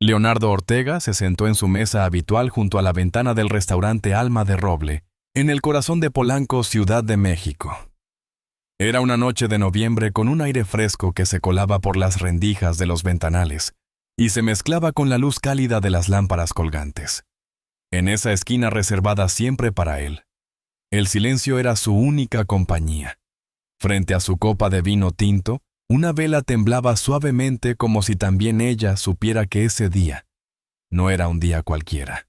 Leonardo Ortega se sentó en su mesa habitual junto a la ventana del restaurante Alma de Roble, en el corazón de Polanco, Ciudad de México. Era una noche de noviembre con un aire fresco que se colaba por las rendijas de los ventanales y se mezclaba con la luz cálida de las lámparas colgantes. En esa esquina reservada siempre para él, el silencio era su única compañía. Frente a su copa de vino tinto, una vela temblaba suavemente como si también ella supiera que ese día no era un día cualquiera.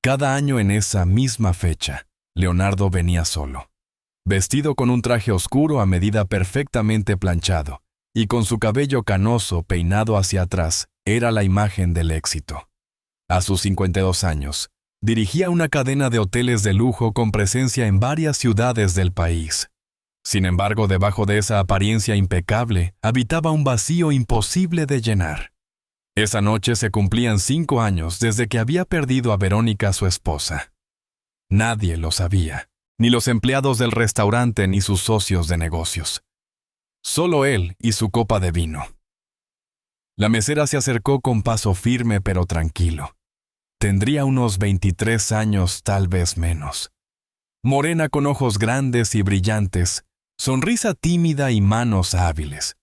Cada año en esa misma fecha, Leonardo venía solo, vestido con un traje oscuro a medida perfectamente planchado, y con su cabello canoso peinado hacia atrás, era la imagen del éxito. A sus 52 años, dirigía una cadena de hoteles de lujo con presencia en varias ciudades del país. Sin embargo, debajo de esa apariencia impecable, habitaba un vacío imposible de llenar. Esa noche se cumplían 5 años desde que había perdido a Verónica, su esposa. Nadie lo sabía, ni los empleados del restaurante ni sus socios de negocios. Solo él y su copa de vino. La mesera se acercó con paso firme pero tranquilo. Tendría unos 23 años, tal vez menos. Morena con ojos grandes y brillantes, sonrisa tímida y manos hábiles.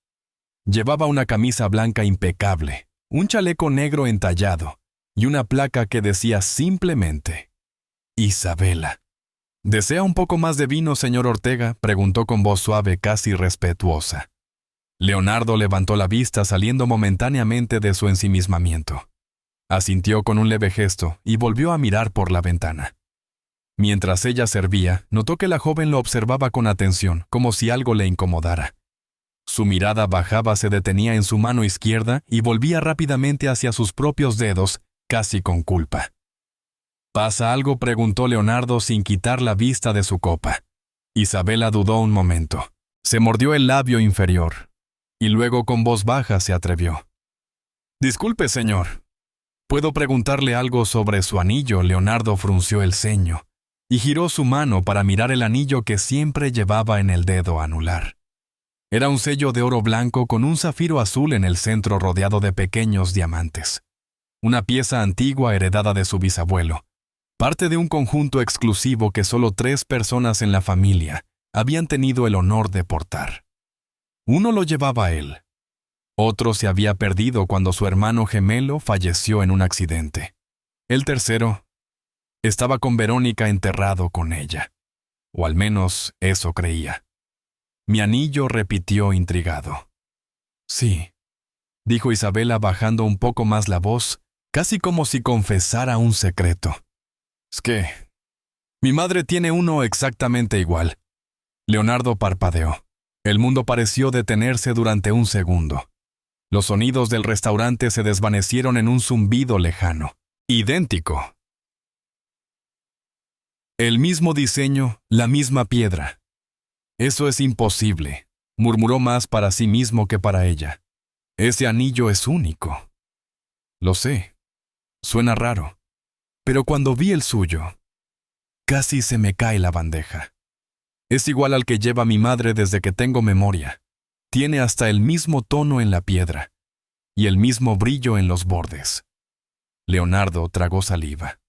Llevaba una camisa blanca impecable, un chaleco negro entallado y una placa que decía simplemente Isabela. ¿Desea un poco más de vino, señor Ortega?, preguntó con voz suave, casi respetuosa. Leonardo levantó la vista saliendo momentáneamente de su ensimismamiento. Asintió con un leve gesto y volvió a mirar por la ventana. Mientras ella servía, notó que la joven lo observaba con atención, como si algo le incomodara. Su mirada bajaba, se detenía en su mano izquierda y volvía rápidamente hacia sus propios dedos, casi con culpa. ¿Pasa algo?, preguntó Leonardo sin quitar la vista de su copa. Isabela dudó un momento. Se mordió el labio inferior y luego con voz baja se atrevió. «Disculpe, señor. ¿Puedo preguntarle algo sobre su anillo?». Leonardo frunció el ceño y giró su mano para mirar el anillo que siempre llevaba en el dedo anular. Era un sello de oro blanco con un zafiro azul en el centro rodeado de pequeños diamantes. Una pieza antigua heredada de su bisabuelo. Parte de un conjunto exclusivo que solo 3 personas en la familia habían tenido el honor de portar. Uno lo llevaba él. Otro se había perdido cuando su hermano gemelo falleció en un accidente. El tercero estaba con Verónica enterrado con ella. O al menos eso creía. «Mi anillo», repitió intrigado. «Sí», dijo Isabela bajando un poco más la voz, casi como si confesara un secreto. «Es que mi madre tiene uno exactamente igual». Leonardo parpadeó. El mundo pareció detenerse durante un segundo. Los sonidos del restaurante se desvanecieron en un zumbido lejano. Idéntico. El mismo diseño, la misma piedra. «Eso es imposible», murmuró más para sí mismo que para ella. «Ese anillo es único». «Lo sé. Suena raro. Pero cuando vi el suyo, casi se me cae la bandeja. Es igual al que lleva mi madre desde que tengo memoria. Tiene hasta el mismo tono en la piedra y el mismo brillo en los bordes». Leonardo tragó saliva.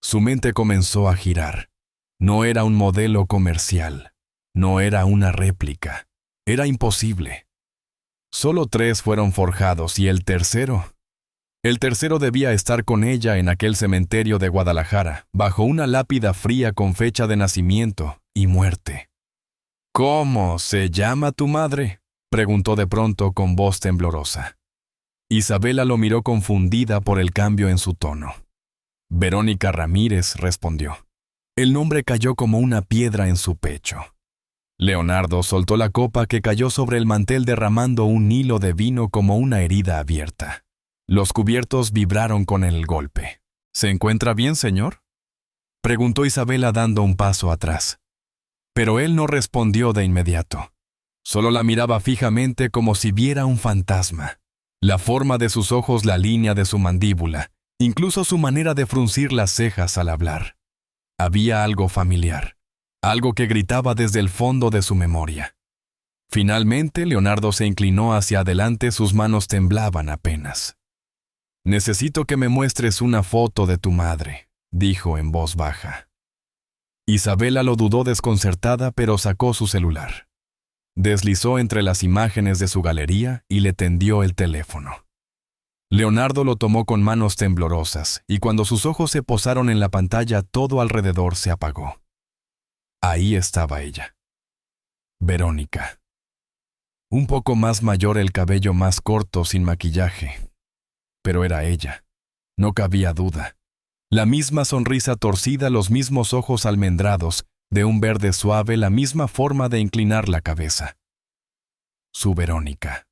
Su mente comenzó a girar. No era un modelo comercial. No era una réplica. Era imposible. Solo 3 fueron forjados y el tercero debía estar con ella en aquel cementerio de Guadalajara, bajo una lápida fría con fecha de nacimiento y muerte. «¿Cómo se llama tu madre?», preguntó de pronto con voz temblorosa. Isabela lo miró confundida por el cambio en su tono. «Verónica Ramírez», respondió. El nombre cayó como una piedra en su pecho. Leonardo soltó la copa que cayó sobre el mantel derramando un hilo de vino como una herida abierta. Los cubiertos vibraron con el golpe. «¿Se encuentra bien, señor?», preguntó Isabela dando un paso atrás. Pero él no respondió de inmediato. Solo la miraba fijamente como si viera un fantasma. La forma de sus ojos, la línea de su mandíbula, incluso su manera de fruncir las cejas al hablar. Había algo familiar, algo que gritaba desde el fondo de su memoria. Finalmente, Leonardo se inclinó hacia adelante, sus manos temblaban apenas. Necesito que me muestres una foto de tu madre, dijo en voz baja. Isabela lo dudó desconcertada, pero sacó su celular. Deslizó entre las imágenes de su galería y le tendió el teléfono. Leonardo lo tomó con manos temblorosas, y cuando sus ojos se posaron en la pantalla, todo alrededor se apagó. Ahí estaba ella. Verónica. Un poco más mayor, el cabello más corto, sin maquillaje. Pero era ella. No cabía duda. La misma sonrisa torcida, los mismos ojos almendrados, de un verde suave, la misma forma de inclinar la cabeza. Su Verónica.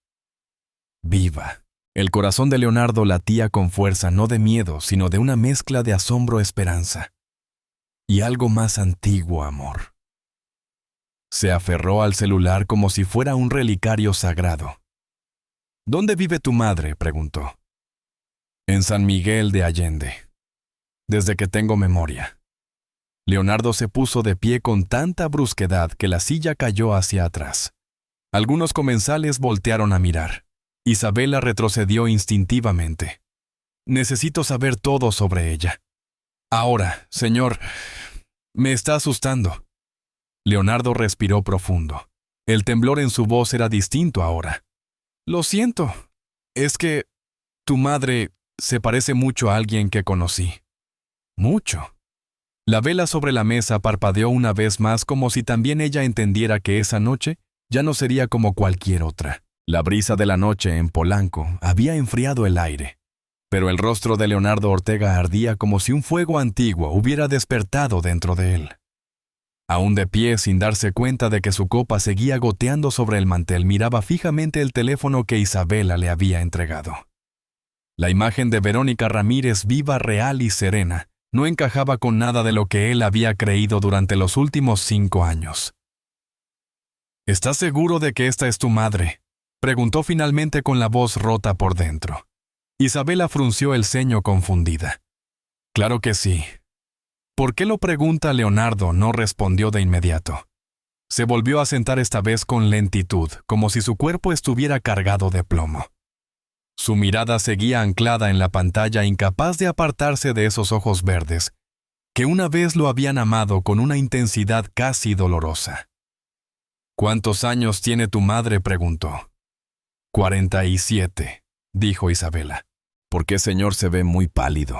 Viva. El corazón de Leonardo latía con fuerza, no de miedo, sino de una mezcla de asombro-esperanza. Y algo más antiguo amor. Se aferró al celular como si fuera un relicario sagrado. ¿Dónde vive tu madre?, preguntó. En San Miguel de Allende. Desde que tengo memoria. Leonardo se puso de pie con tanta brusquedad que la silla cayó hacia atrás. Algunos comensales voltearon a mirar. Isabela retrocedió instintivamente. Necesito saber todo sobre ella. Ahora, señor, me está asustando. Leonardo respiró profundo. El temblor en su voz era distinto ahora. Lo siento. Es que tu madre se parece mucho a alguien que conocí. Mucho. La vela sobre la mesa parpadeó una vez más, como si también ella entendiera que esa noche ya no sería como cualquier otra. La brisa de la noche en Polanco había enfriado el aire, pero el rostro de Leonardo Ortega ardía como si un fuego antiguo hubiera despertado dentro de él. Aún de pie, sin darse cuenta de que su copa seguía goteando sobre el mantel, miraba fijamente el teléfono que Isabela le había entregado. La imagen de Verónica Ramírez, viva, real y serena, no encajaba con nada de lo que él había creído durante los últimos 5 años. ¿Estás seguro de que esta es tu madre?, preguntó finalmente con la voz rota por dentro. Isabela frunció el ceño confundida. Claro que sí. ¿Por qué lo pregunta? Leonardo no respondió de inmediato. Se volvió a sentar esta vez con lentitud, como si su cuerpo estuviera cargado de plomo. Su mirada seguía anclada en la pantalla, incapaz de apartarse de esos ojos verdes, que una vez lo habían amado con una intensidad casi dolorosa. ¿Cuántos años tiene tu madre?, preguntó. 47, dijo Isabela. ¿Por qué, señor, se ve muy pálido?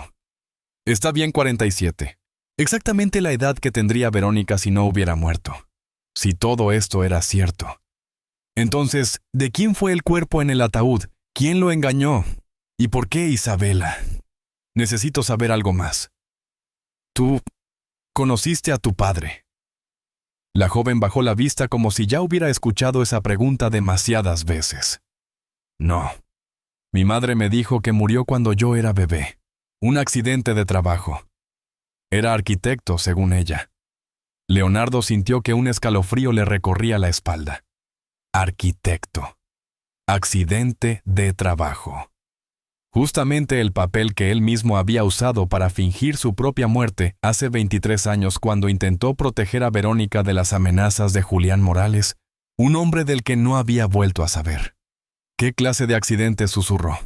Está bien, 47. Exactamente la edad que tendría Verónica si no hubiera muerto. Si todo esto era cierto. Entonces, ¿de quién fue el cuerpo en el ataúd? ¿Quién lo engañó? ¿Y por qué Isabela? Necesito saber algo más. Tú conociste a tu padre. La joven bajó la vista como si ya hubiera escuchado esa pregunta demasiadas veces. No. Mi madre me dijo que murió cuando yo era bebé. Un accidente de trabajo. Era arquitecto, según ella. Leonardo sintió que un escalofrío le recorría la espalda. Arquitecto. Accidente de trabajo. Justamente el papel que él mismo había usado para fingir su propia muerte hace 23 años, cuando intentó proteger a Verónica de las amenazas de Julián Morales, un hombre del que no había vuelto a saber. ¿Qué clase de accidente?, susurró.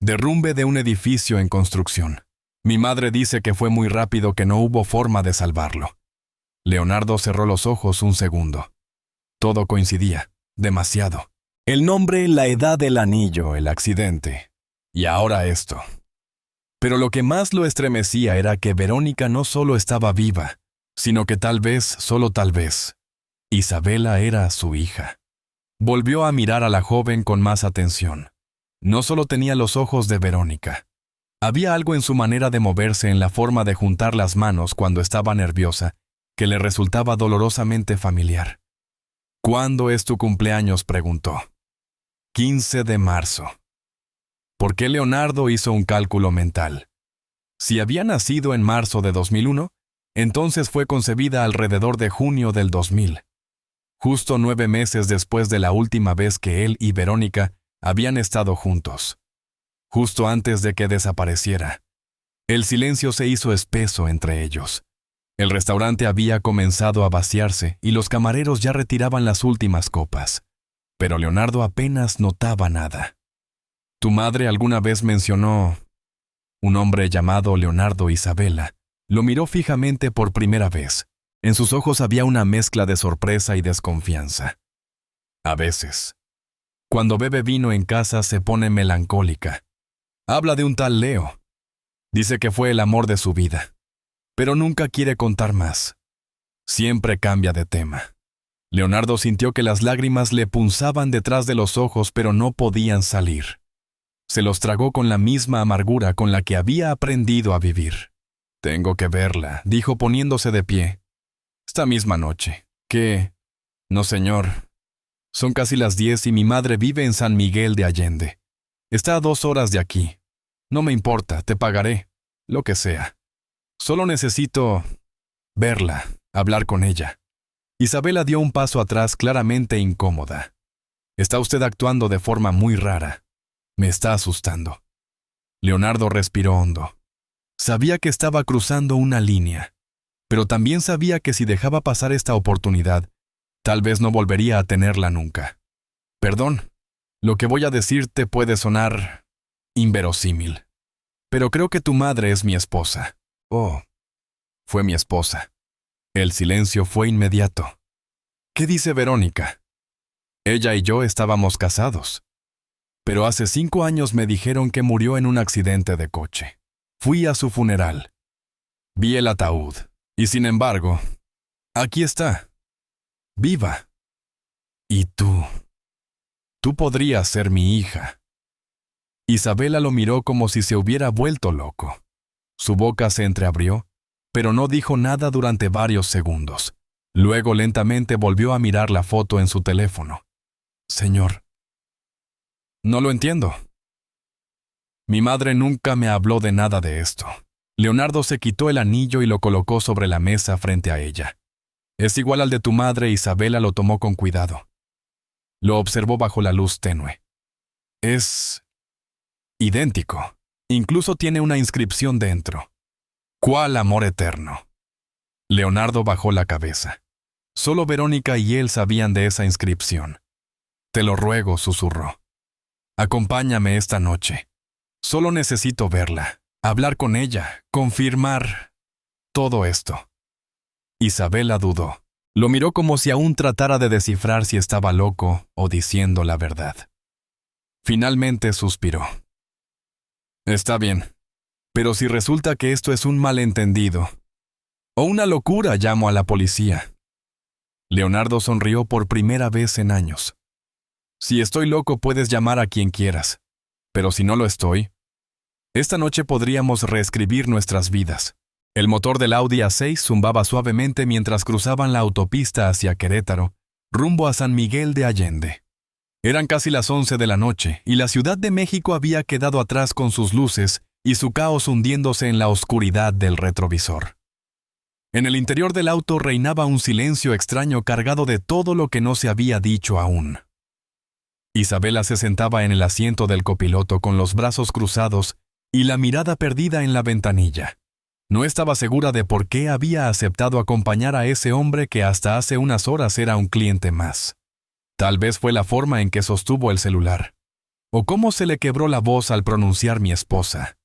Derrumbe de un edificio en construcción. Mi madre dice que fue muy rápido, que no hubo forma de salvarlo. Leonardo cerró los ojos un segundo. Todo coincidía, demasiado. El nombre, la edad, el anillo, el accidente. Y ahora esto. Pero lo que más lo estremecía era que Verónica no solo estaba viva, sino que tal vez, solo tal vez, Isabela era su hija. Volvió a mirar a la joven con más atención. No solo tenía los ojos de Verónica. Había algo en su manera de moverse, en la forma de juntar las manos cuando estaba nerviosa, que le resultaba dolorosamente familiar. ¿Cuándo es tu cumpleaños?, preguntó. 15 de marzo. ¿Por qué Leonardo hizo un cálculo mental? Si había nacido en marzo de 2001, entonces fue concebida alrededor de junio del 2000. Justo 9 meses después de la última vez que él y Verónica habían estado juntos. Justo antes de que desapareciera. El silencio se hizo espeso entre ellos. El restaurante había comenzado a vaciarse y los camareros ya retiraban las últimas copas. Pero Leonardo apenas notaba nada. Tu madre alguna vez mencionó un hombre llamado Leonardo. Isabela lo miró fijamente por primera vez. En sus ojos había una mezcla de sorpresa y desconfianza. A veces, cuando bebe vino en casa se pone melancólica. Habla de un tal Leo. Dice que fue el amor de su vida, pero nunca quiere contar más. Siempre cambia de tema. Leonardo sintió que las lágrimas le punzaban detrás de los ojos, pero no podían salir. Se los tragó con la misma amargura con la que había aprendido a vivir. Tengo que verla, dijo poniéndose de pie. Esta misma noche. ¿Qué? No, señor. Son casi las 10 y mi madre vive en San Miguel de Allende. Está a 2 horas de aquí. No me importa, te pagaré. Lo que sea. Solo necesito verla, hablar con ella. Isabela dio un paso atrás, claramente incómoda. Está usted actuando de forma muy rara. Me está asustando. Leonardo respiró hondo. Sabía que estaba cruzando una línea, pero también sabía que si dejaba pasar esta oportunidad, tal vez no volvería a tenerla nunca. Perdón, lo que voy a decirte puede sonar inverosímil, pero creo que tu madre es mi esposa. Oh, fue mi esposa. El silencio fue inmediato. ¿Qué dice Verónica? Ella y yo estábamos casados. Pero hace 5 años me dijeron que murió en un accidente de coche. Fui a su funeral. Vi el ataúd. Y sin embargo, aquí está. Viva. Y tú podrías ser mi hija. Isabela lo miró como si se hubiera vuelto loco. Su boca se entreabrió, pero no dijo nada durante varios segundos. Luego lentamente volvió a mirar la foto en su teléfono. Señor, no lo entiendo. Mi madre nunca me habló de nada de esto. Leonardo se quitó el anillo y lo colocó sobre la mesa frente a ella. Es igual al de tu madre. Isabela lo tomó con cuidado. Lo observó bajo la luz tenue. Es idéntico. Incluso tiene una inscripción dentro. ¿Cuál amor eterno? Leonardo bajó la cabeza. Solo Verónica y él sabían de esa inscripción. Te lo ruego, susurró. Acompáñame esta noche. Solo necesito verla, hablar con ella, confirmar todo esto. Isabela dudó. Lo miró como si aún tratara de descifrar si estaba loco o diciendo la verdad. Finalmente suspiró. Está bien, pero si resulta que esto es un malentendido o una locura, llamo a la policía. Leonardo sonrió por primera vez en años. Si estoy loco, puedes llamar a quien quieras, pero si no lo estoy, esta noche podríamos reescribir nuestras vidas. El motor del Audi A6 zumbaba suavemente mientras cruzaban la autopista hacia Querétaro, rumbo a San Miguel de Allende. Eran casi las 11 de la noche y la Ciudad de México había quedado atrás con sus luces y su caos hundiéndose en la oscuridad del retrovisor. En el interior del auto reinaba un silencio extraño cargado de todo lo que no se había dicho aún. Isabela se sentaba en el asiento del copiloto con los brazos cruzados y la mirada perdida en la ventanilla. No estaba segura de por qué había aceptado acompañar a ese hombre que hasta hace unas horas era un cliente más. Tal vez fue la forma en que sostuvo el celular, o cómo se le quebró la voz al pronunciar mi esposa.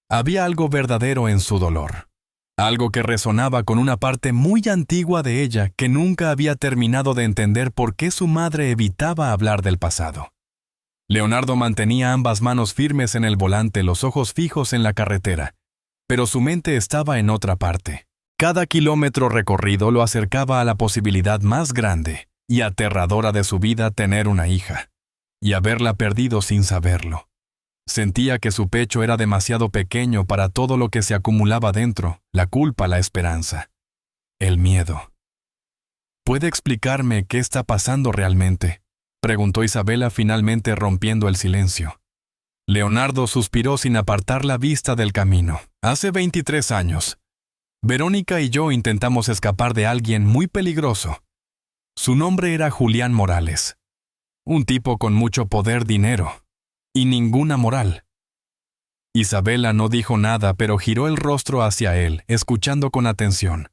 Había algo verdadero en su dolor, algo que resonaba con una parte muy antigua de ella que nunca había terminado de entender por qué su madre evitaba hablar del pasado. Leonardo mantenía ambas manos firmes en el volante, los ojos fijos en la carretera, pero su mente estaba en otra parte. Cada kilómetro recorrido lo acercaba a la posibilidad más grande y aterradora de su vida: tener una hija, y haberla perdido sin saberlo. Sentía que su pecho era demasiado pequeño para todo lo que se acumulaba dentro: la culpa, la esperanza, el miedo. ¿Puede explicarme qué está pasando realmente?, preguntó Isabela, finalmente rompiendo el silencio. Leonardo suspiró sin apartar la vista del camino. Hace 23 años, Verónica y yo intentamos escapar de alguien muy peligroso. Su nombre era Julián Morales. Un tipo con mucho poder, dinero y ninguna moral. Isabela no dijo nada, pero giró el rostro hacia él, escuchando con atención.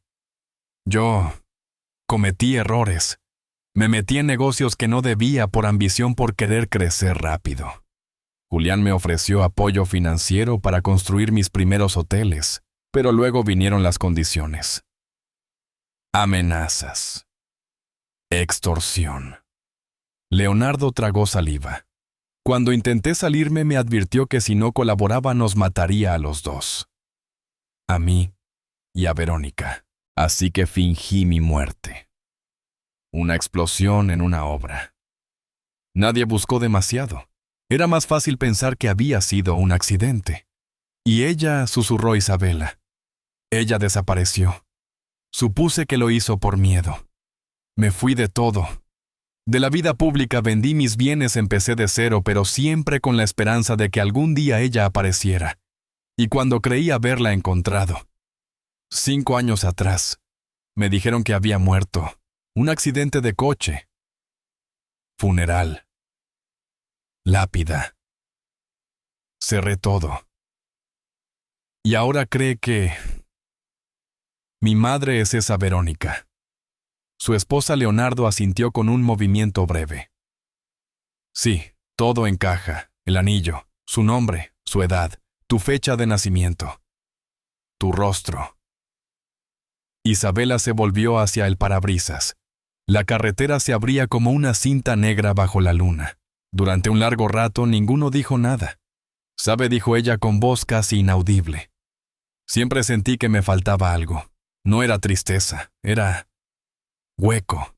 Yo cometí errores. Me metí en negocios que no debía por ambición, por querer crecer rápido. Julián me ofreció apoyo financiero para construir mis primeros hoteles, pero luego vinieron las condiciones. Amenazas. Extorsión. Leonardo tragó saliva. Cuando intenté salirme me advirtió que si no colaboraba nos mataría a los dos. A mí y a Verónica. Así que fingí mi muerte. Una explosión en una obra. Nadie buscó demasiado. Era más fácil pensar que había sido un accidente. Y ella, susurró Isabela. Ella desapareció. Supuse que lo hizo por miedo. Me fui de todo. De la vida pública vendí mis bienes, empecé de cero, pero siempre con la esperanza de que algún día ella apareciera. Y cuando creí haberla encontrado, 5 años atrás, me dijeron que había muerto. Un accidente de coche. Funeral. Lápida. Cerré todo. Y ahora cree que... Mi madre es esa Verónica. Su esposa Leonardo asintió con un movimiento breve. Sí, todo encaja. El anillo, su nombre, su edad, tu fecha de nacimiento, tu rostro. Isabela se volvió hacia el parabrisas. La carretera se abría como una cinta negra bajo la luna. Durante un largo rato ninguno dijo nada. «Sabe», dijo ella con voz casi inaudible. Siempre sentí que me faltaba algo. No era tristeza, era hueco.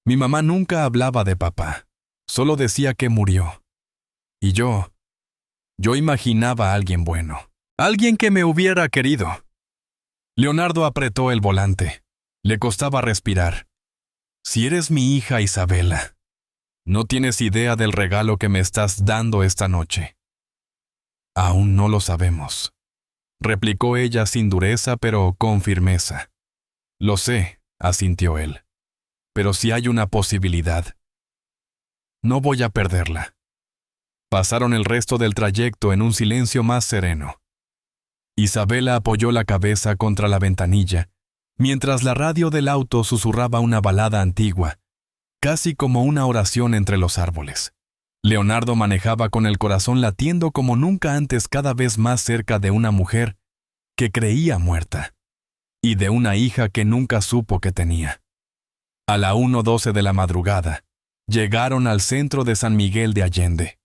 Mi mamá nunca hablaba de papá, solo decía que murió. Y yo imaginaba a alguien bueno, alguien que me hubiera querido. Leonardo apretó el volante. Le costaba respirar. Si eres mi hija Isabela, no tienes idea del regalo que me estás dando esta noche. Aún no lo sabemos, replicó ella sin dureza pero con firmeza. Lo sé, asintió él, pero si hay una posibilidad, no voy a perderla. Pasaron el resto del trayecto en un silencio más sereno. Isabela apoyó la cabeza contra la ventanilla, mientras la radio del auto susurraba una balada antigua, casi como una oración entre los árboles. Leonardo manejaba con el corazón latiendo como nunca antes, cada vez más cerca de una mujer que creía muerta, y de una hija que nunca supo que tenía. A la 1:12 de la madrugada, llegaron al centro de San Miguel de Allende.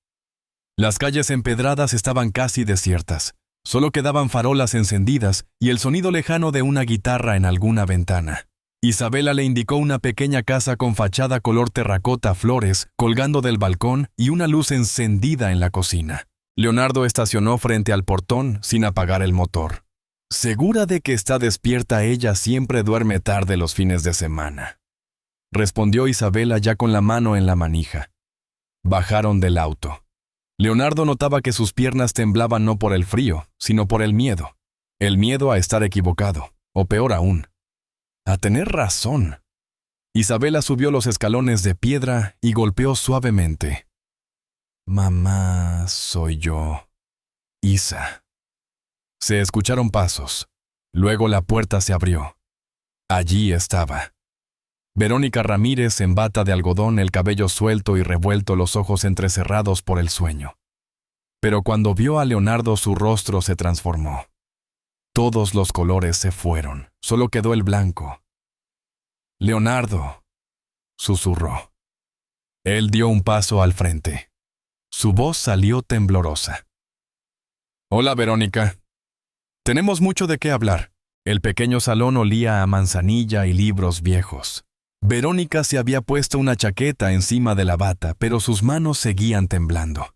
Las calles empedradas estaban casi desiertas. Solo quedaban farolas encendidas y el sonido lejano de una guitarra en alguna ventana. Isabela le indicó una pequeña casa con fachada color terracota, flores colgando del balcón y una luz encendida en la cocina. Leonardo estacionó frente al portón sin apagar el motor. «¿Segura de que está despierta? Ella siempre duerme tarde los fines de semana», respondió Isabela ya con la mano en la manija. Bajaron del auto. Leonardo notaba que sus piernas temblaban no por el frío, sino por el miedo. El miedo a estar equivocado, o peor aún, a tener razón. Isabela subió los escalones de piedra y golpeó suavemente. «Mamá, soy yo. Isa». Se escucharon pasos. Luego la puerta se abrió. Allí estaba Verónica Ramírez en bata de algodón, el cabello suelto y revuelto, los ojos entrecerrados por el sueño. Pero cuando vio a Leonardo su rostro se transformó. Todos los colores se fueron, solo quedó el blanco. «Leonardo», susurró. Él dio un paso al frente. Su voz salió temblorosa. «Hola, Verónica. Tenemos mucho de qué hablar». El pequeño salón olía a manzanilla y libros viejos. Verónica se había puesto una chaqueta encima de la bata, pero sus manos seguían temblando.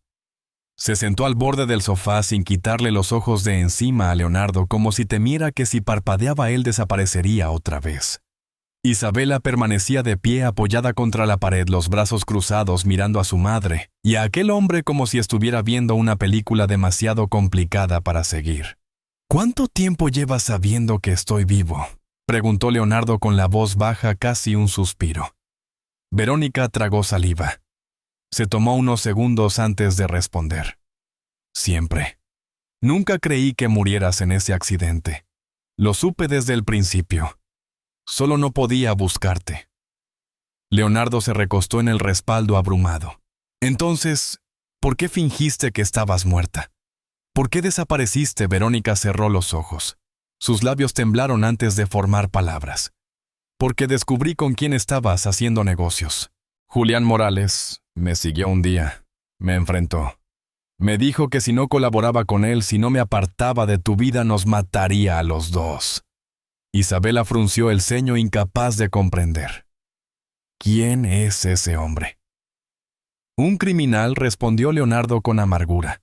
Se sentó al borde del sofá sin quitarle los ojos de encima a Leonardo, como si temiera que si parpadeaba él desaparecería otra vez. Isabela permanecía de pie apoyada contra la pared, los brazos cruzados, mirando a su madre y a aquel hombre como si estuviera viendo una película demasiado complicada para seguir. «¿Cuánto tiempo llevas sabiendo que estoy vivo?», preguntó Leonardo con la voz baja, casi un suspiro. Verónica tragó saliva. Se tomó unos segundos antes de responder. «Siempre. Nunca creí que murieras en ese accidente. Lo supe desde el principio. Solo no podía buscarte». Leonardo se recostó en el respaldo abrumado. «Entonces, ¿Por qué fingiste que estabas muerta? ¿Por qué desapareciste? Verónica cerró los ojos. Sus labios temblaron antes de formar palabras. Porque descubrí con quién estabas haciendo negocios. Julián Morales me siguió un día, me enfrentó. Me dijo que si no colaboraba con él, si no me apartaba de tu vida, nos mataría a los dos. Isabela frunció el ceño, incapaz de comprender. ¿Quién es ese hombre? Un criminal, respondió Leonardo con amargura.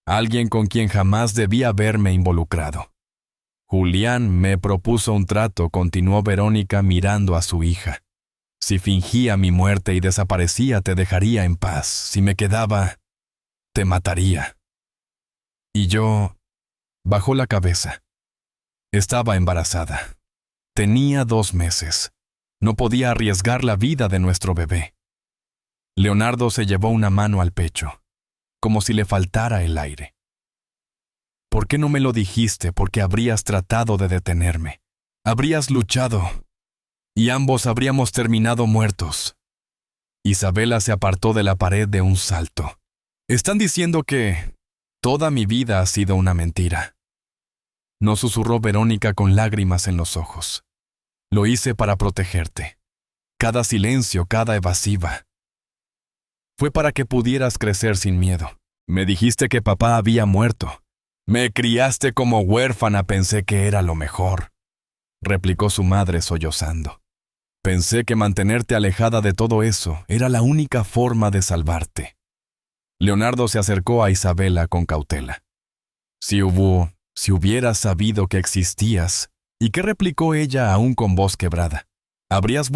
Alguien con quien jamás debía haberme involucrado. Julián me propuso un trato, continuó Verónica mirando a su hija. Si fingía mi muerte y desaparecía, te dejaría en paz. Si me quedaba, te mataría. Y yo... Bajó la cabeza. Estaba embarazada. Tenía 2 meses. No podía arriesgar la vida de nuestro bebé. Leonardo se llevó una mano al pecho, como si le faltara el aire. ¿Por qué no me lo dijiste? Porque habrías tratado de detenerme. Habrías luchado. Y ambos habríamos terminado muertos. Isabela se apartó de la pared de un salto. Están diciendo que toda mi vida ha sido una mentira. No, susurró Verónica con lágrimas en los ojos. Lo hice para protegerte. Cada silencio, cada evasiva. Fue para que pudieras crecer sin miedo. Me dijiste que papá había muerto. Me criaste como huérfana, pensé que era lo mejor, replicó su madre sollozando. Pensé que mantenerte alejada de todo eso era la única forma de salvarte. Leonardo se acercó a Isabela con cautela. Si hubieras sabido que existías, ¿y qué replicó ella aún con voz quebrada? ¿Habrías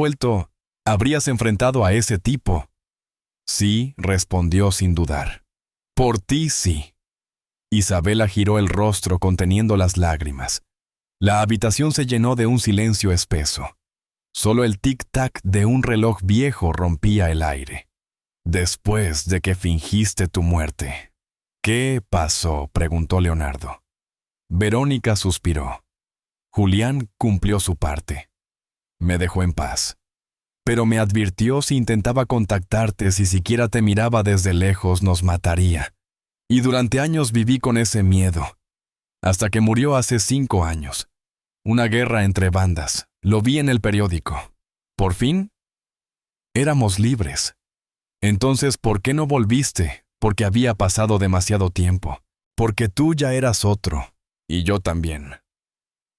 enfrentado a ese tipo? Sí, respondió sin dudar. Por ti sí. Isabela giró el rostro conteniendo las lágrimas. La habitación se llenó de un silencio espeso. Solo el tic-tac de un reloj viejo rompía el aire. Después de que fingiste tu muerte. ¿Qué pasó?, preguntó Leonardo. Verónica suspiró. Julián cumplió su parte. Me dejó en paz. Pero me advirtió si intentaba contactarte, si siquiera te miraba desde lejos, nos mataría. Y durante años viví con ese miedo. Hasta que murió hace 5 años. Una guerra entre bandas. Lo vi en el periódico. Por fin, éramos libres. Entonces, ¿por qué no volviste? Porque había pasado demasiado tiempo. Porque tú ya eras otro. Y yo también.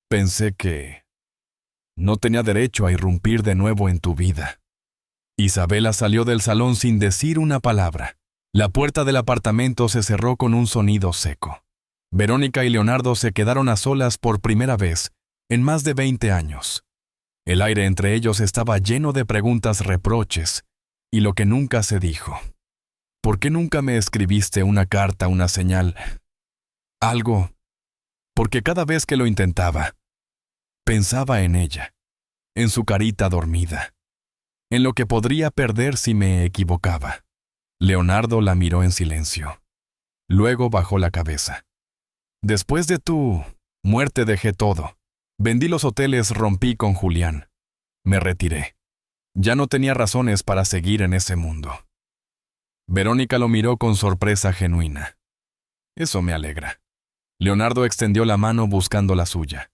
Pensé que no tenía derecho a irrumpir de nuevo en tu vida. Isabela salió del salón sin decir una palabra. La puerta del apartamento se cerró con un sonido seco. Verónica y Leonardo se quedaron a solas por primera vez en más de 20 años. El aire entre ellos estaba lleno de preguntas, reproches, y lo que nunca se dijo. ¿Por qué nunca me escribiste una carta, una señal? Algo. Porque cada vez que lo intentaba, pensaba en ella, en su carita dormida, en lo que podría perder si me equivocaba. Leonardo la miró en silencio. Luego bajó la cabeza. Después de tu muerte dejé todo. Vendí los hoteles, rompí con Julián. Me retiré. Ya no tenía razones para seguir en ese mundo. Verónica lo miró con sorpresa genuina. Eso me alegra. Leonardo extendió la mano buscando la suya.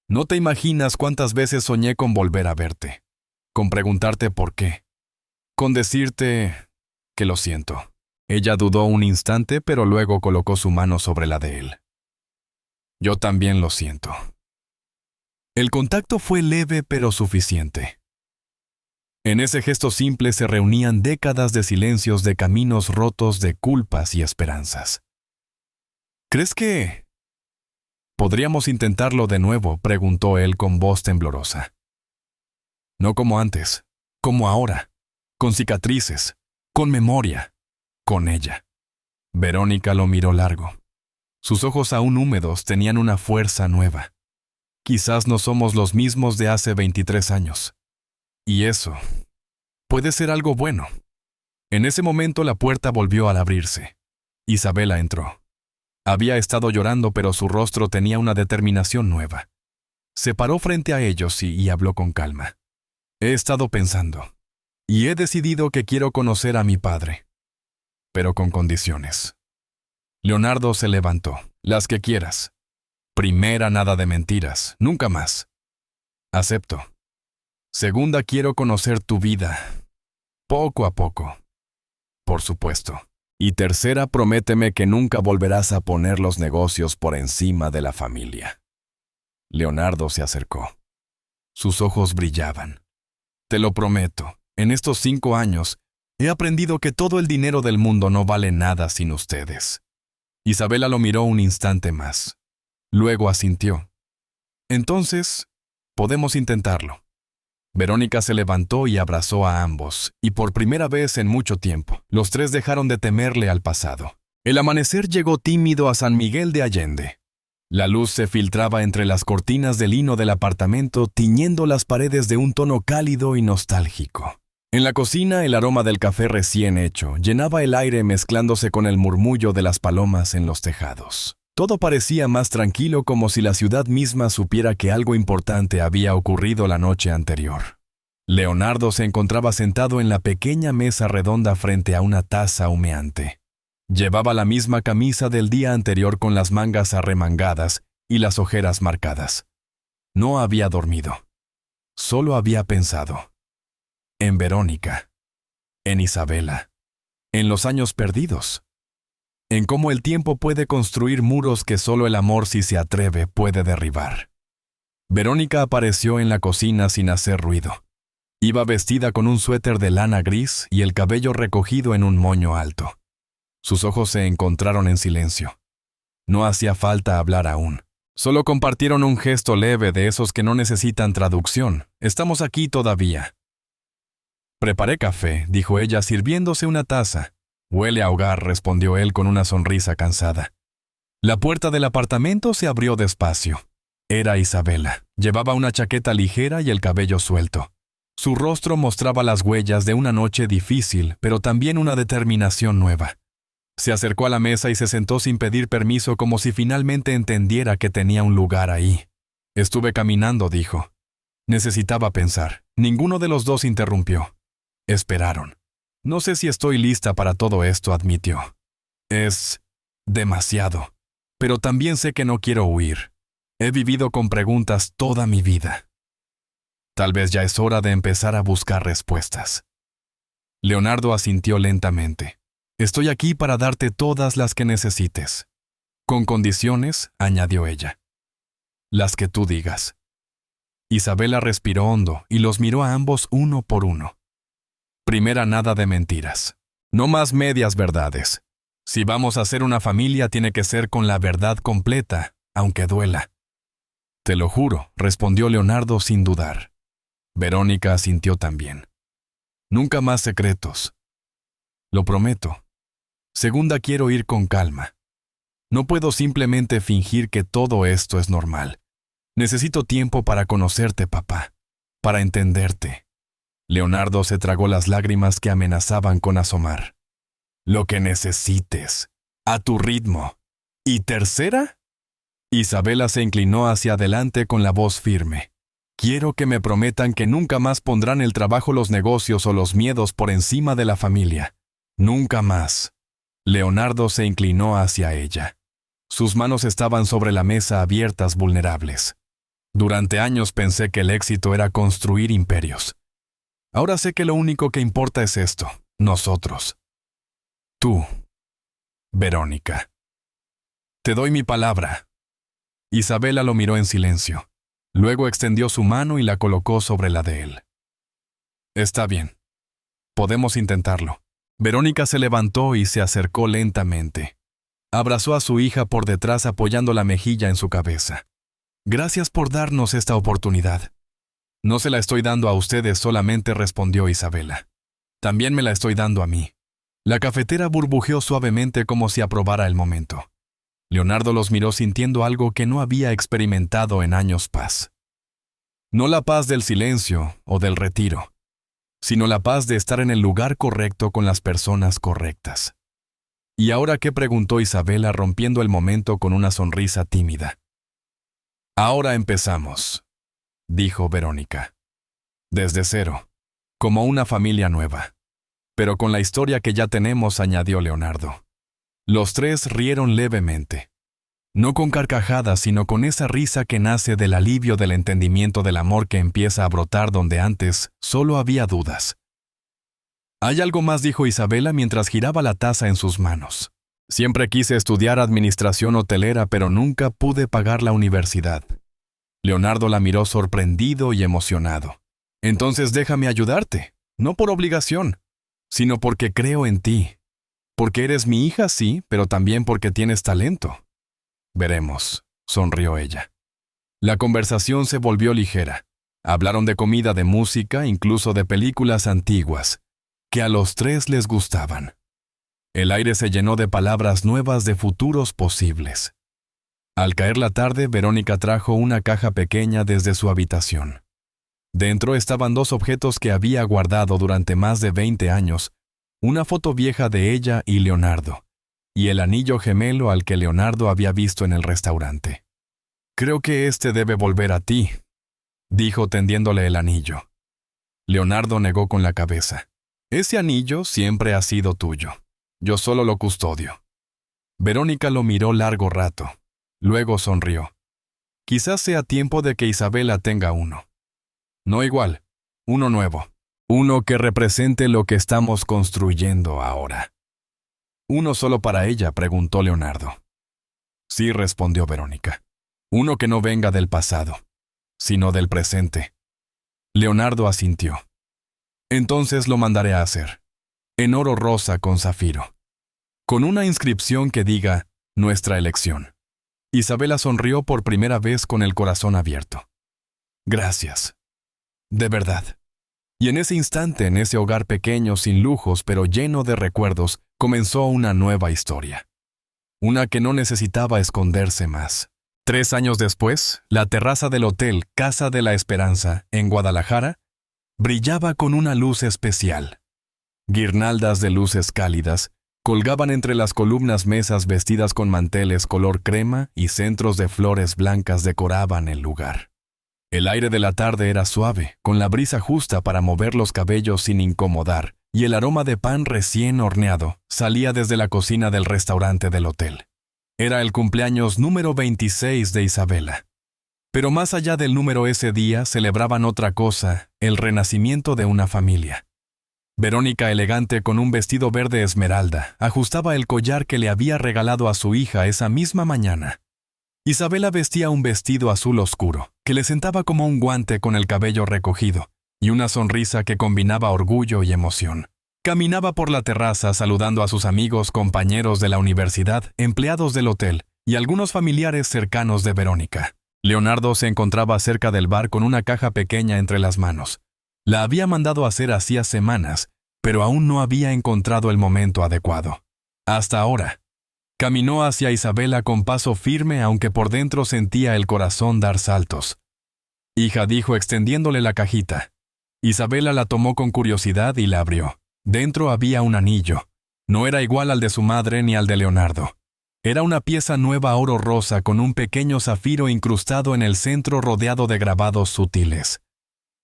No te imaginas cuántas veces soñé con volver a verte, con preguntarte por qué, con decirte que lo siento. Ella dudó un instante, pero luego colocó su mano sobre la de él. Yo también lo siento. El contacto fue leve pero suficiente. En ese gesto simple se reunían décadas de silencios, de caminos rotos, de culpas y esperanzas. ¿Crees que podríamos intentarlo de nuevo?, preguntó él con voz temblorosa. No como antes, como ahora, con cicatrices, con memoria, con ella. Verónica lo miró largo. Sus ojos aún húmedos tenían una fuerza nueva. Quizás no somos los mismos de hace 23 años. Y eso puede ser algo bueno. En ese momento la puerta volvió al abrirse. Isabela entró. Había estado llorando, pero su rostro tenía una determinación nueva. Se paró frente a ellos y habló con calma. He estado pensando, y he decidido que quiero conocer a mi padre. pero con condiciones. Leonardo se levantó. Las que quieras. Primera, nada de mentiras, nunca más. Acepto. Segunda, quiero conocer tu vida, poco a poco. Por supuesto. Y tercera, prométeme que nunca volverás a poner los negocios por encima de la familia. Leonardo se acercó. Sus ojos brillaban. Te lo prometo, en estos 5 años, he aprendido que todo el dinero del mundo no vale nada sin ustedes. Isabela lo miró un instante más. Luego asintió. Entonces, podemos intentarlo. Verónica se levantó y abrazó a ambos, y por primera vez en mucho tiempo, los tres dejaron de temerle al pasado. El amanecer llegó tímido a San Miguel de Allende. La luz se filtraba entre las cortinas de lino del apartamento, tiñendo las paredes de un tono cálido y nostálgico. En la cocina, el aroma del café recién hecho llenaba el aire mezclándose con el murmullo de las palomas en los tejados. Todo parecía más tranquilo, como si la ciudad misma supiera que algo importante había ocurrido la noche anterior. Leonardo se encontraba sentado en la pequeña mesa redonda frente a una taza humeante. Llevaba la misma camisa del día anterior con las mangas arremangadas y las ojeras marcadas. No había dormido. Solo había pensado. En Verónica. En Isabela. En los años perdidos. En cómo el tiempo puede construir muros que solo el amor, si se atreve, puede derribar. Verónica apareció en la cocina sin hacer ruido. Iba vestida con un suéter de lana gris y el cabello recogido en un moño alto. Sus ojos se encontraron en silencio. No hacía falta hablar aún. Solo compartieron un gesto leve de esos que no necesitan traducción. Estamos aquí todavía. Preparé café, dijo ella sirviéndose una taza. Huele a hogar, respondió él con una sonrisa cansada. La puerta del apartamento se abrió despacio. Era Isabela. Llevaba una chaqueta ligera y el cabello suelto. Su rostro mostraba las huellas de una noche difícil, pero también una determinación nueva. Se acercó a la mesa y se sentó sin pedir permiso, como si finalmente entendiera que tenía un lugar ahí. Estuve caminando, dijo. Necesitaba pensar. Ninguno de los dos interrumpió. Esperaron. No sé si estoy lista para todo esto, admitió. Es demasiado. Pero también sé que no quiero huir. He vivido con preguntas toda mi vida. Tal vez ya es hora de empezar a buscar respuestas. Leonardo asintió lentamente. Estoy aquí para darte todas las que necesites. Con condiciones, añadió ella. Las que tú digas. Isabela respiró hondo y los miró a ambos uno por uno. Primera, nada de mentiras. No más medias verdades. Si vamos a ser una familia, tiene que ser con la verdad completa, aunque duela. Te lo juro, respondió Leonardo sin dudar. Verónica asintió también. Nunca más secretos. Lo prometo. Segunda, quiero ir con calma. No puedo simplemente fingir que todo esto es normal. Necesito tiempo para conocerte, papá, para entenderte. Leonardo se tragó las lágrimas que amenazaban con asomar. Lo que necesites, a tu ritmo. ¿Y tercera? Isabela se inclinó hacia adelante con la voz firme. Quiero que me prometan que nunca más pondrán el trabajo, los negocios o los miedos por encima de la familia. Nunca más. Leonardo se inclinó hacia ella. Sus manos estaban sobre la mesa abiertas, vulnerables. Durante años pensé que el éxito era construir imperios. Ahora sé que lo único que importa es esto, nosotros. Tú, Verónica. Te doy mi palabra. Isabela lo miró en silencio. Luego extendió su mano y la colocó sobre la de él. Está bien. Podemos intentarlo. Verónica se levantó y se acercó lentamente. Abrazó a su hija por detrás, apoyando la mejilla en su cabeza. Gracias por darnos esta oportunidad. No se la estoy dando a ustedes solamente, respondió Isabela. También me la estoy dando a mí. La cafetera burbujeó suavemente como si aprobara el momento. Leonardo los miró sintiendo algo que no había experimentado en años paz. No la paz del silencio o del retiro, sino la paz de estar en el lugar correcto con las personas correctas. ¿Y ahora qué?, preguntó Isabela, rompiendo el momento con una sonrisa tímida. Ahora empezamos, dijo Verónica. Desde cero, como una familia nueva. Pero con la historia que ya tenemos, añadió Leonardo. Los tres rieron levemente. No con carcajadas, sino con esa risa que nace del alivio del entendimiento del amor que empieza a brotar donde antes solo había dudas. Hay algo más, dijo Isabela mientras giraba la taza en sus manos. Siempre quise estudiar administración hotelera, pero nunca pude pagar la universidad. Leonardo la miró sorprendido y emocionado. Entonces déjame ayudarte, no por obligación, sino porque creo en ti. Porque eres mi hija, sí, pero también porque tienes talento. Veremos, sonrió ella. La conversación se volvió ligera. Hablaron de comida, de música, incluso de películas antiguas, que a los tres les gustaban. El aire se llenó de palabras nuevas de futuros posibles. Al caer la tarde, Verónica trajo una caja pequeña desde su habitación. Dentro estaban dos objetos que había guardado durante más de 20 años, una foto vieja de ella y Leonardo, y el anillo gemelo al que Leonardo había visto en el restaurante. «Creo que este debe volver a ti», dijo tendiéndole el anillo. Leonardo negó con la cabeza. «Ese anillo siempre ha sido tuyo. Yo solo lo custodio». Verónica lo miró largo rato. Luego sonrió. «Quizás sea tiempo de que Isabela tenga uno. No igual, uno nuevo. Uno que represente lo que estamos construyendo ahora». «¿Uno solo para ella?», preguntó Leonardo. «Sí», respondió Verónica. «Uno que no venga del pasado, sino del presente». Leonardo asintió. «Entonces lo mandaré a hacer, en oro rosa con zafiro, con una inscripción que diga «Nuestra elección». Isabela sonrió por primera vez con el corazón abierto. «Gracias. De verdad». Y en ese instante, en ese hogar pequeño, sin lujos, pero lleno de recuerdos, comenzó una nueva historia. Una que no necesitaba esconderse más. 3 años después, la terraza del hotel Casa de la Esperanza, en Guadalajara, brillaba con una luz especial. Guirnaldas de luces cálidas colgaban entre las columnas, mesas vestidas con manteles color crema y centros de flores blancas decoraban el lugar. El aire de la tarde era suave, con la brisa justa para mover los cabellos sin incomodar, y el aroma de pan recién horneado salía desde la cocina del restaurante del hotel. Era el cumpleaños número 26 de Isabela. Pero más allá del número, ese día celebraban otra cosa, el renacimiento de una familia. Verónica, elegante con un vestido verde esmeralda, ajustaba el collar que le había regalado a su hija esa misma mañana. Isabela vestía un vestido azul oscuro, que le sentaba como un guante con el cabello recogido, y una sonrisa que combinaba orgullo y emoción. Caminaba por la terraza saludando a sus amigos, compañeros de la universidad, empleados del hotel y algunos familiares cercanos de Verónica. Leonardo se encontraba cerca del bar con una caja pequeña entre las manos. La había mandado hacer hacía semanas, pero aún no había encontrado el momento adecuado. Hasta ahora. Caminó hacia Isabela con paso firme, aunque por dentro sentía el corazón dar saltos. «Hija», dijo extendiéndole la cajita. Isabela la tomó con curiosidad y la abrió. Dentro había un anillo. No era igual al de su madre ni al de Leonardo. Era una pieza nueva oro rosa con un pequeño zafiro incrustado en el centro rodeado de grabados sutiles.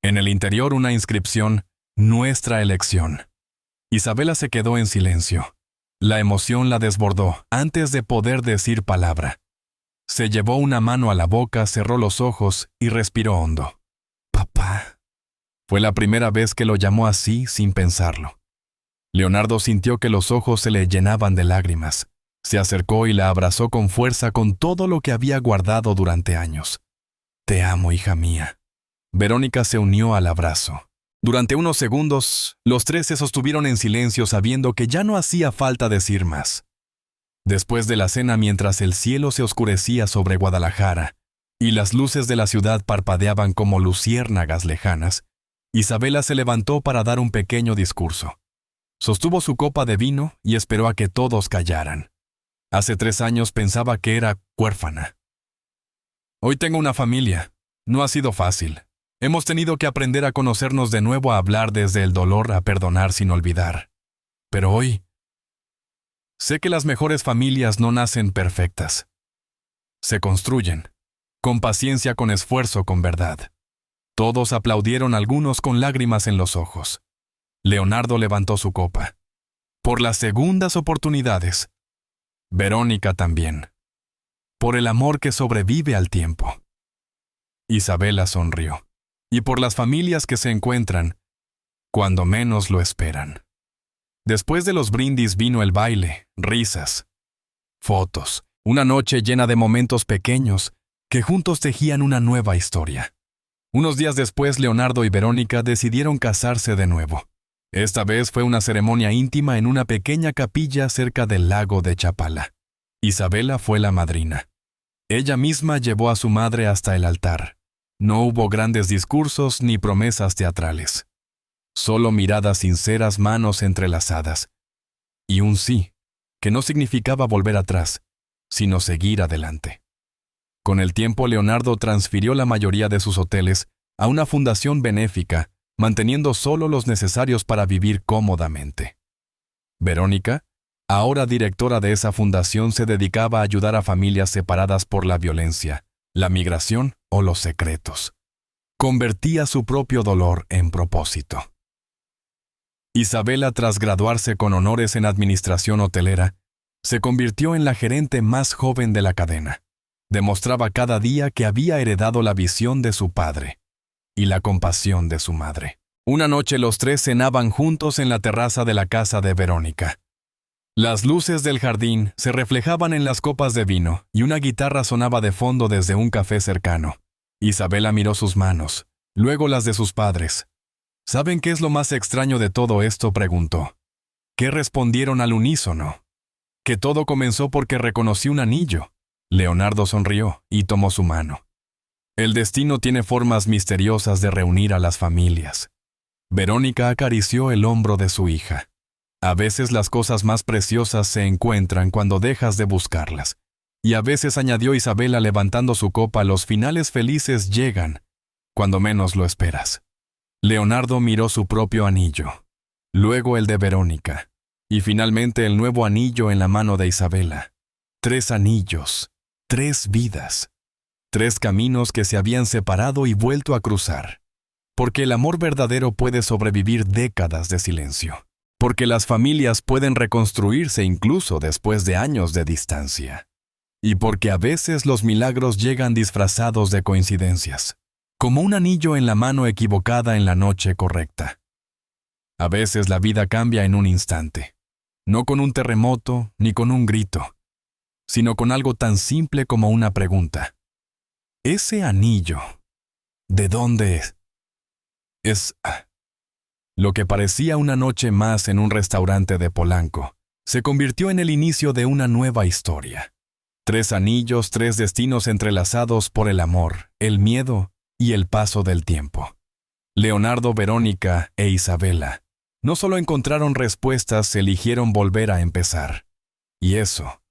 En el interior una inscripción, «Nuestra elección». Isabela se quedó en silencio. La emoción la desbordó antes de poder decir palabra. Se llevó una mano a la boca, cerró los ojos y respiró hondo. «Papá». Fue la primera vez que lo llamó así sin pensarlo. Leonardo sintió que los ojos se le llenaban de lágrimas. Se acercó y la abrazó con fuerza, con todo lo que había guardado durante años. «Te amo, hija mía». Verónica se unió al abrazo. Durante unos segundos, los tres se sostuvieron en silencio, sabiendo que ya no hacía falta decir más. Después de la cena, mientras el cielo se oscurecía sobre Guadalajara y las luces de la ciudad parpadeaban como luciérnagas lejanas, Isabela se levantó para dar un pequeño discurso. Sostuvo su copa de vino y esperó a que todos callaran. Hace 3 años pensaba que era huérfana. «Hoy tengo una familia. No ha sido fácil. Hemos tenido que aprender a conocernos de nuevo, a hablar desde el dolor, a perdonar sin olvidar. Pero hoy sé que las mejores familias no nacen perfectas. Se construyen, con paciencia, con esfuerzo, con verdad». Todos aplaudieron, algunos con lágrimas en los ojos. Leonardo levantó su copa. Por las segundas oportunidades. Verónica también. Por el amor que sobrevive al tiempo. Isabela sonrió. Y por las familias que se encuentran cuando menos lo esperan. Después de los brindis vino el baile, risas, fotos, una noche llena de momentos pequeños que juntos tejían una nueva historia. Unos días después, Leonardo y Verónica decidieron casarse de nuevo. Esta vez fue una ceremonia íntima en una pequeña capilla cerca del lago de Chapala. Isabela fue la madrina. Ella misma llevó a su madre hasta el altar. No hubo grandes discursos ni promesas teatrales. Solo miradas sinceras, manos entrelazadas. Y un sí, que no significaba volver atrás, sino seguir adelante. Con el tiempo, Leonardo transfirió la mayoría de sus hoteles a una fundación benéfica, manteniendo solo los necesarios para vivir cómodamente. Verónica, ahora directora de esa fundación, se dedicaba a ayudar a familias separadas por la violencia, la migración o los secretos. Convertía su propio dolor en propósito. Isabela, tras graduarse con honores en administración hotelera, se convirtió en la gerente más joven de la cadena. Demostraba cada día que había heredado la visión de su padre y la compasión de su madre. Una noche los tres cenaban juntos en la terraza de la casa de Verónica. Las luces del jardín se reflejaban en las copas de vino y una guitarra sonaba de fondo desde un café cercano. Isabela miró sus manos, luego las de sus padres. ¿Saben qué es lo más extraño de todo esto?, preguntó. ¿Qué respondieron al unísono? Que todo comenzó porque reconocí un anillo. Leonardo sonrió y tomó su mano. El destino tiene formas misteriosas de reunir a las familias. Verónica acarició el hombro de su hija. A veces las cosas más preciosas se encuentran cuando dejas de buscarlas. Y a veces, añadió Isabela levantando su copa, los finales felices llegan cuando menos lo esperas. Leonardo miró su propio anillo, luego el de Verónica, y finalmente el nuevo anillo en la mano de Isabela. 3 anillos, 3 vidas, 3 caminos que se habían separado y vuelto a cruzar. Porque el amor verdadero puede sobrevivir décadas de silencio. Porque las familias pueden reconstruirse incluso después de años de distancia. Y porque a veces los milagros llegan disfrazados de coincidencias. Como un anillo en la mano equivocada en la noche correcta. A veces la vida cambia en un instante, no con un terremoto ni con un grito, sino con algo tan simple como una pregunta. ¿Ese anillo, de dónde es? Lo que parecía una noche más en un restaurante de Polanco, se convirtió en el inicio de una nueva historia. 3 anillos, 3 destinos entrelazados por el amor, el miedo y el paso del tiempo. Leonardo, Verónica e Isabela no solo encontraron respuestas, eligieron volver a empezar. Y eso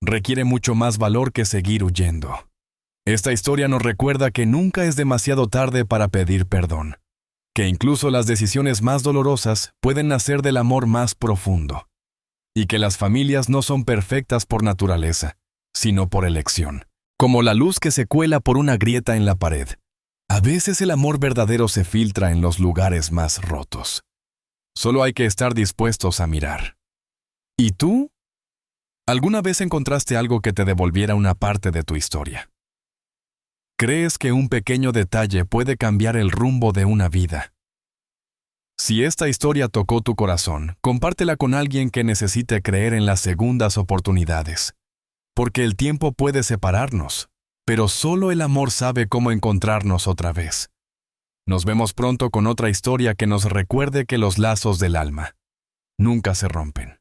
requiere mucho más valor que seguir huyendo. Esta historia nos recuerda que nunca es demasiado tarde para pedir perdón, que incluso las decisiones más dolorosas pueden nacer del amor más profundo, y que las familias no son perfectas por naturaleza, sino por elección, como la luz que se cuela por una grieta en la pared. A veces el amor verdadero se filtra en los lugares más rotos. Solo hay que estar dispuestos a mirar. ¿Y tú? ¿Alguna vez encontraste algo que te devolviera una parte de tu historia? ¿Crees que un pequeño detalle puede cambiar el rumbo de una vida? Si esta historia tocó tu corazón, compártela con alguien que necesite creer en las segundas oportunidades. Porque el tiempo puede separarnos, pero solo el amor sabe cómo encontrarnos otra vez. Nos vemos pronto con otra historia que nos recuerde que los lazos del alma nunca se rompen.